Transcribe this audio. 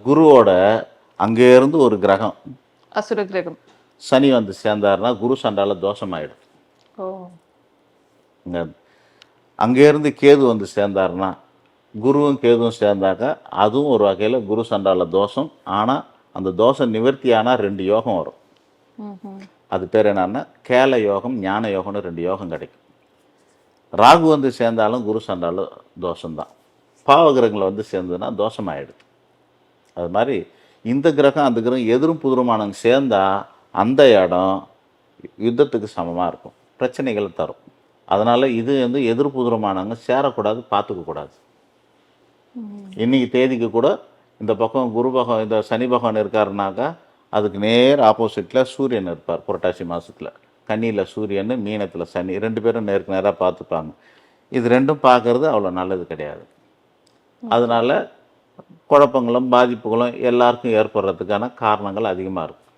குருவோட அங்கேருந்து ஒரு கிரகம் அசுர கிரகம். சனி வந்து சேர்ந்தாருன்னா குரு சண்டால தோஷமாயிடும். ஓ. இங்கே அங்கேருந்து கேது வந்து சேர்ந்தாருன்னா குருவும் கேதுவும் சேர்ந்தாக்கா அதுவும் ஒரு வகையில் குரு சண்டால தோஷம். ஆனால் அந்த தோஷம் நிவர்த்தி ஆனால் 2 யோகம் வரும். அது பேர் என்னன்னா கேல யோகம், ஞான யோகம்னு 2 யோகம் கிடைக்கும். ராகு வந்து சேர்ந்தாலும் குரு சண்டால தோஷம்தான். பாவகிரகங்களை வந்து சேர்ந்ததுன்னா தோஷமாயிடுது. அது மாதிரி இந்த கிரகம் அந்த கிரகம் எதிரும் புதிருமானவங்க சேர்ந்தா அந்த இடம் யுத்தத்துக்கு சமமாக இருக்கும், பிரச்சனைகளை தரும். அதனால் இது வந்து எதிர் புதிருமானவங்க சேரக்கூடாது, பார்த்துக்கக்கூடாது. இன்னைக்கு தேதிக்கு கூட இந்த பக்கம் குரு பகவான் இந்த சனி பகவான் இருக்காருனாக்கா அதுக்கு நேர் ஆப்போசிட்டில் சூரியன் இருப்பார். புரட்டாசி மாதத்தில் கன்னியில் சூரியன், மீனத்தில் சனி, 2 பேரும் நேருக்கு நேராக பார்த்துப்பாங்க. இது ரெண்டும் பார்க்கறது அவ்வளோ நல்லது கிடையாது. அதனால் குழப்பங்களும் பாதிப்புகளும் எல்லாருக்கும் ஏற்படுறதுக்கான காரணங்கள் அதிகமாக இருக்கும்.